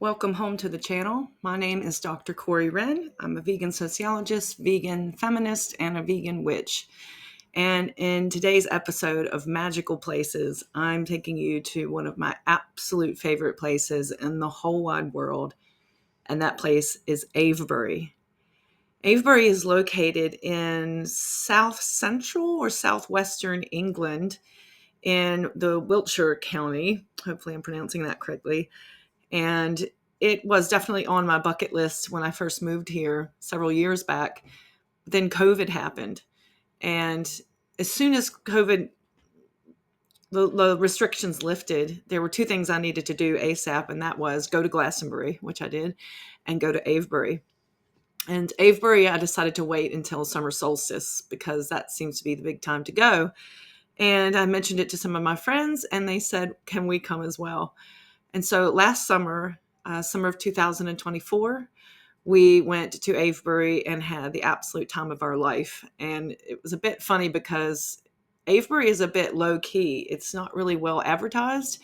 Welcome home to the channel. My name is Dr. Corey Wren. I'm a vegan sociologist, vegan feminist, and a vegan witch. And in today's episode of Magical Places, I'm taking you to one of my absolute favorite places in the whole wide world, and that place is Avebury. Avebury is located in south central or southwestern England in the Wiltshire County. Hopefully I'm pronouncing that correctly. And it was definitely on my bucket list when I first moved here several years back. Then COVID happened. And as soon as the restrictions lifted, there were two things I needed to do ASAP, and that was go to Glastonbury, which I did, and go to Avebury. And Avebury, I decided to wait until summer solstice because that seems to be the big time to go. And I mentioned it to some of my friends, and they said, can we come as well? And so last summer, summer of 2024, we went to Avebury and had the absolute time of our life. And it was a bit funny because Avebury is a bit low key. It's not really well advertised.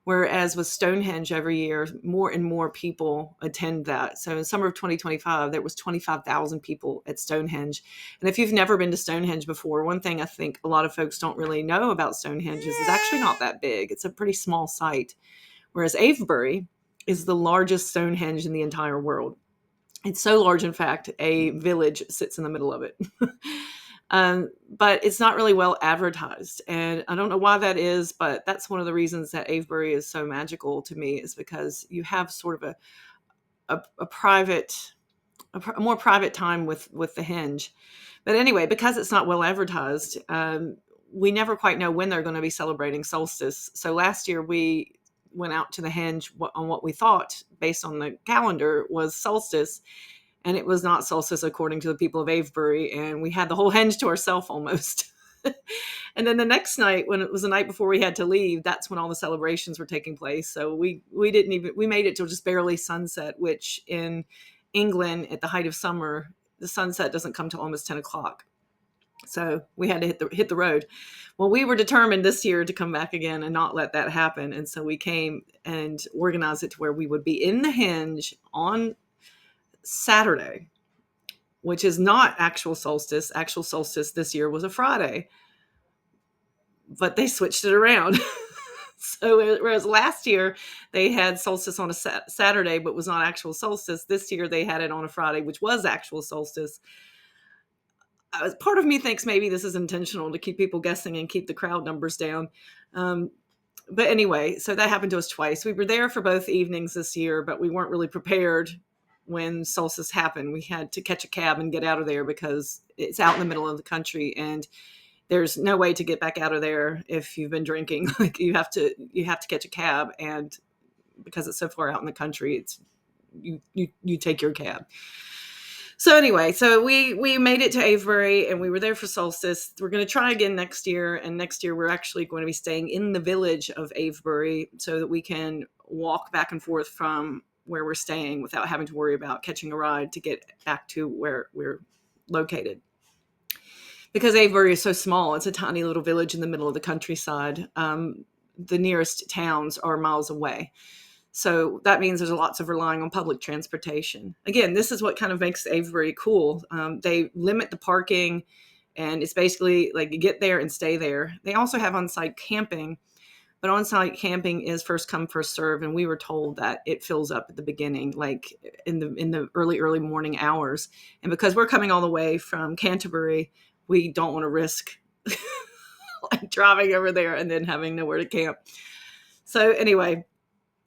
Whereas with Stonehenge every year, more and more people attend that. So in summer of 2025, there was 25,000 people at Stonehenge. And if you've never been to Stonehenge before, one thing I think a lot of folks don't really know about Stonehenge is it's actually not that big. It's a pretty small site. Whereas Avebury is the largest Stonehenge in the entire world. It's so large, in fact, a village sits in the middle of it. But it's not really well advertised. And I don't know why that is, but that's one of the reasons that Avebury is so magical to me, is because you have sort of a more private time with the henge. But anyway, because it's not well advertised, we never quite know when they're going to be celebrating solstice. So last year we went out to the henge on what we thought, based on the calendar, was solstice. And it was not solstice according to the people of Avebury. And we had the whole henge to ourselves almost. And then the next night, when it was the night before we had to leave, that's when all the celebrations were taking place. So we made it till just barely sunset, which in England at the height of summer, the sunset doesn't come till almost 10 o'clock. So we had to hit the road. Well, we were determined this year to come back again and not let that happen. And so we came and organized it to where we would be in the henge on Saturday, which is not actual solstice. Actual solstice this year was a Friday, but they switched it around. So whereas last year they had solstice on a Saturday, but was not actual solstice, this year they had it on a Friday, which was actual solstice. Part of me thinks maybe this is intentional to keep people guessing and keep the crowd numbers down. But anyway, so that happened to us twice. We were there for both evenings this year, but we weren't really prepared when solstice happened. We had to catch a cab and get out of there because it's out in the middle of the country, and there's no way to get back out of there if you've been drinking. Like you have to catch a cab, and because it's so far out in the country, it's you take your cab. So anyway, so we made it to Avebury and we were there for solstice. We're going to try again next year. And next year, we're actually going to be staying in the village of Avebury so that we can walk back and forth from where we're staying without having to worry about catching a ride to get back to where we're located. Because Avebury is so small, it's a tiny little village in the middle of the countryside. The nearest towns are miles away. So that means there's lots of relying on public transportation. Again, this is what kind of makes Avebury cool. They limit the parking, and it's basically like you get there and stay there. They also have on-site camping, but on-site camping is first come, first serve. And we were told that it fills up at the beginning, like in the early morning hours. And because we're coming all the way from Canterbury, we don't want to risk like driving over there and then having nowhere to camp. So anyway,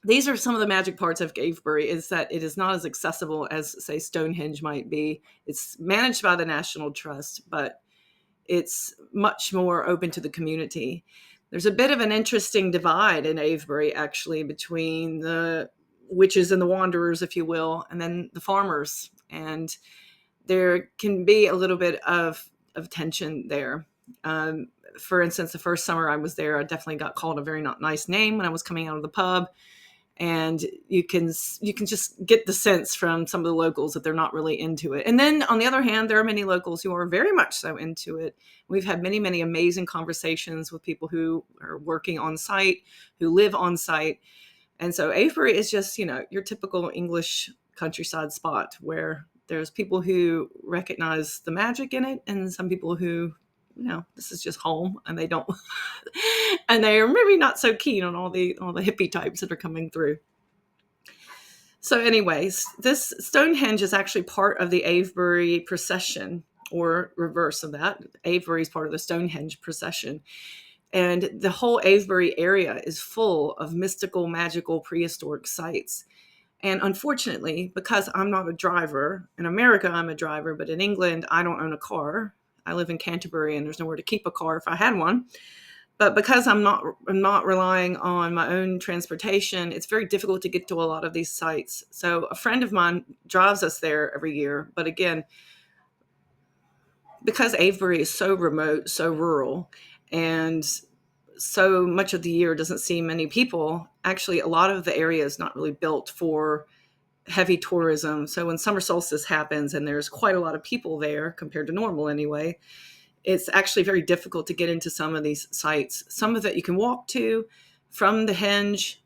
these are some of the magic parts of Avebury, is that it is not as accessible as, say, Stonehenge might be. It's managed by the National Trust, but it's much more open to the community. There's a bit of an interesting divide in Avebury, actually, between the witches and the wanderers, if you will, and then the farmers. And there can be a little bit of tension there. For instance, the first summer I was there, I definitely got called a very not nice name when I was coming out of the pub. And you can just get the sense from some of the locals that they're not really into it. And then on the other hand, there are many locals who are very much so into it. We've had many, many amazing conversations with people who are working on site, who live on site. And so Avebury is just, your typical English countryside spot where there's people who recognize the magic in it, and some people who, this is just home, and they don't, and they are maybe not so keen on all the hippie types that are coming through. So anyways, this Stonehenge is actually part of the Avebury procession, or reverse of that. Avebury is part of the Stonehenge procession. And the whole Avebury area is full of mystical, magical, prehistoric sites. And unfortunately, because I'm not a driver, in America I'm a driver, but in England I don't own a car. I live in Canterbury and there's nowhere to keep a car if I had one. But because I'm not relying on my own transportation, it's very difficult to get to a lot of these sites. So a friend of mine drives us there every year. But again, because Avebury is so remote, so rural, and so much of the year doesn't see many people, actually a lot of the area is not really built for heavy tourism. So when summer solstice happens and there's quite a lot of people there compared to normal anyway, it's actually very difficult to get into some of these sites. Some of it you can walk to from the henge,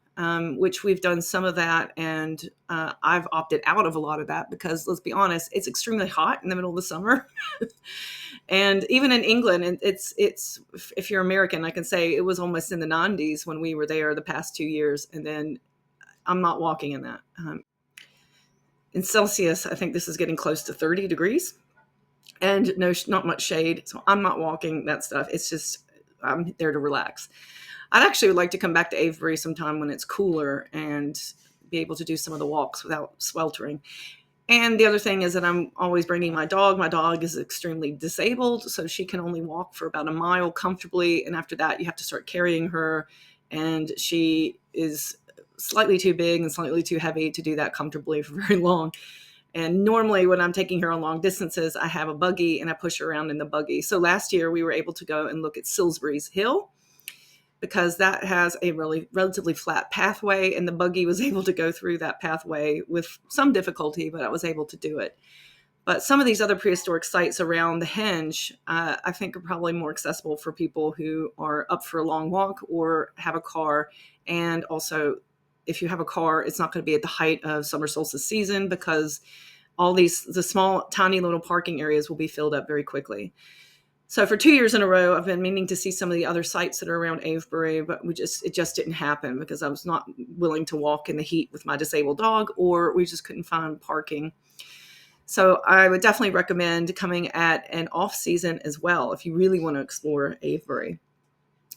which we've done some of that. And I've opted out of a lot of that because, let's be honest, it's extremely hot in the middle of the summer. And even in England, it's if you're American, I can say it was almost in the 90s when we were there the past 2 years. And then I'm not walking in that. In Celsius, I think this is getting close to 30 degrees. And no, not much shade. So I'm not walking that stuff. It's just, I'm there to relax. I'd actually like to come back to Avebury sometime when it's cooler and be able to do some of the walks without sweltering. And the other thing is that I'm always bringing my dog. My dog is extremely disabled, so she can only walk for about a mile comfortably. And after that, you have to start carrying her. And she is slightly too big and slightly too heavy to do that comfortably for very long. And normally when I'm taking her on long distances, I have a buggy and I push her around in the buggy. So last year we were able to go and look at Salisbury's Hill because that has a relatively flat pathway, and the buggy was able to go through that pathway with some difficulty, but I was able to do it. But some of these other prehistoric sites around the henge, I think are probably more accessible for people who are up for a long walk or have a car. And also, if you have a car, it's not going to be at the height of summer solstice season because the small, tiny little parking areas will be filled up very quickly. So for 2 years in a row, I've been meaning to see some of the other sites that are around Avebury, but it just didn't happen because I was not willing to walk in the heat with my disabled dog, or we just couldn't find parking. So I would definitely recommend coming at an off season as well if you really want to explore Avebury.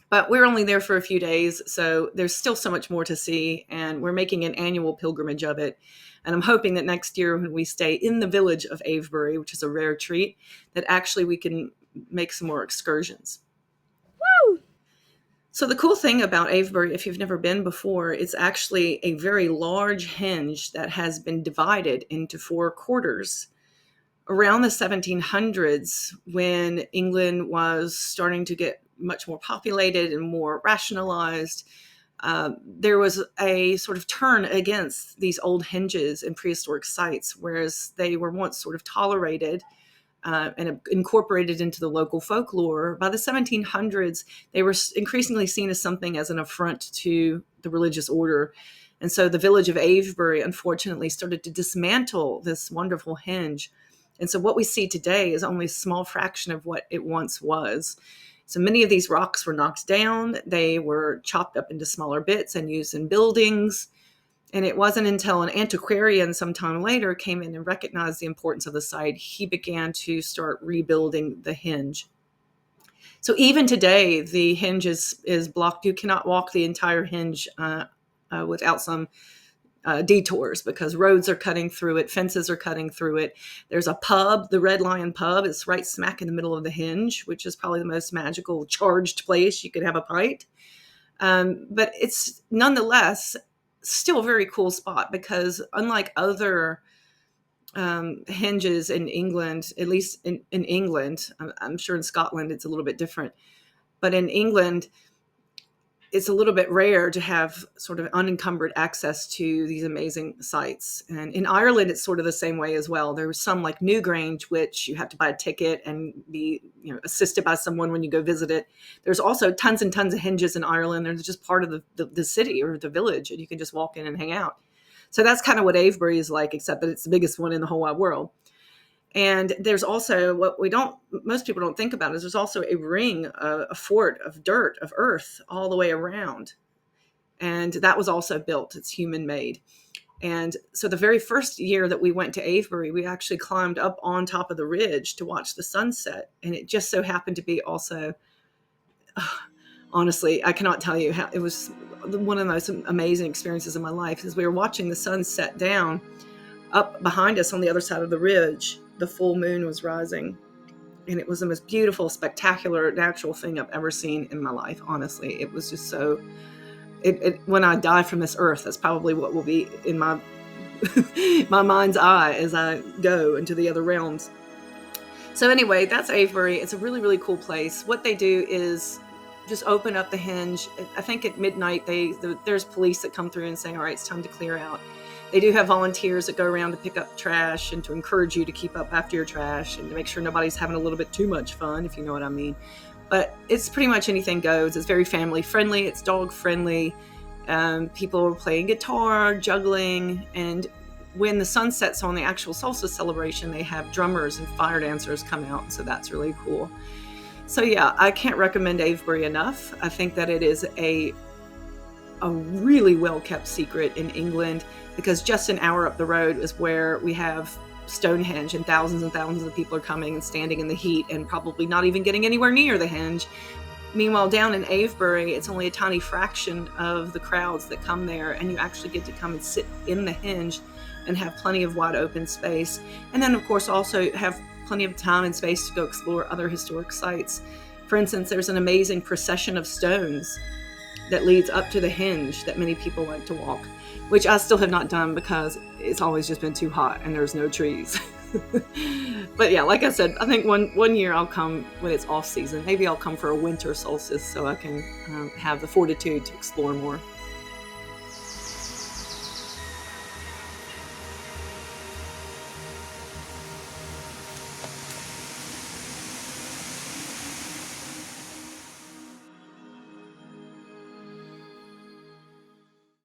But we're only there for a few days, so there's still so much more to see, and we're making an annual pilgrimage of it. And I'm hoping that next year when we stay in the village of Avebury, which is a rare treat, that actually we can make some more excursions. Woo! So the cool thing about Avebury, if you've never been before, it's actually a very large henge that has been divided into 4 quarters. Around the 1700s, when England was starting to get much more populated and more rationalized, there was a sort of turn against these old henges and prehistoric sites, whereas they were once sort of tolerated and incorporated into the local folklore. By the 1700s, they were increasingly seen as something as an affront to the religious order. And so the village of Avebury, unfortunately, started to dismantle this wonderful henge. And so what we see today is only a small fraction of what it once was. So many of these rocks were knocked down. They were chopped up into smaller bits and used in buildings. And it wasn't until an antiquarian sometime later came in and recognized the importance of the site, he began to start rebuilding the henge. So even today, the henge is blocked. You cannot walk the entire henge without some detours because roads are cutting through it, fences are cutting through it. There's a pub, the Red Lion Pub. It's right smack in the middle of the henge, which is probably the most magical, charged place you could have a pint. But it's nonetheless still a very cool spot because unlike other henges in England, at least in England, I'm sure in Scotland it's a little bit different, but in England, it's a little bit rare to have sort of unencumbered access to these amazing sites. And in Ireland, it's sort of the same way as well. There's some like Newgrange, which you have to buy a ticket and be, assisted by someone when you go visit it. There's also tons and tons of henges in Ireland. They're just part of the city or the village, and you can just walk in and hang out. So that's kind of what Avebury is like, except that it's the biggest one in the whole wide world. And there's also what most people don't think about is there's also a ring, a fort of dirt, of earth all the way around. And that was also built. It's human made. And so the very first year that we went to Avebury, we actually climbed up on top of the ridge to watch the sunset. And it just so happened to be also, honestly, I cannot tell you how it was one of the most amazing experiences of my life. As we were watching the sun set down up behind us on the other side of the ridge, the full moon was rising, and it was the most beautiful, spectacular, natural thing I've ever seen in my life. Honestly, it was just so. When I die from this earth, that's probably what will be in my my mind's eye as I go into the other realms. So anyway, that's Avebury. It's a really, really cool place. What they do is just open up the henge. I think at midnight there's police that come through and say, all right, it's time to clear out. They do have volunteers that go around to pick up trash and to encourage you to keep up after your trash and to make sure nobody's having a little bit too much fun, if you know what I mean. But it's pretty much anything goes. It's very family friendly. It's dog friendly. People are playing guitar, juggling. And when the sun sets on the actual solstice celebration, they have drummers and fire dancers come out. So that's really cool. So yeah, I can't recommend Avebury enough. I think that it is a really well-kept secret in England, because just an hour up the road is where we have Stonehenge, and thousands of people are coming and standing in the heat and probably not even getting anywhere near the henge. Meanwhile, down in Avebury, it's only a tiny fraction of the crowds that come there, and you actually get to come and sit in the henge and have plenty of wide open space. And then, of course, also have plenty of time and space to go explore other historic sites. For instance, there's an amazing procession of stones that leads up to the henge that many people like to walk, which I still have not done because it's always just been too hot and there's no trees. But yeah, like I said, I think one year I'll come when it's off season. Maybe I'll come for a winter solstice so I can have the fortitude to explore more.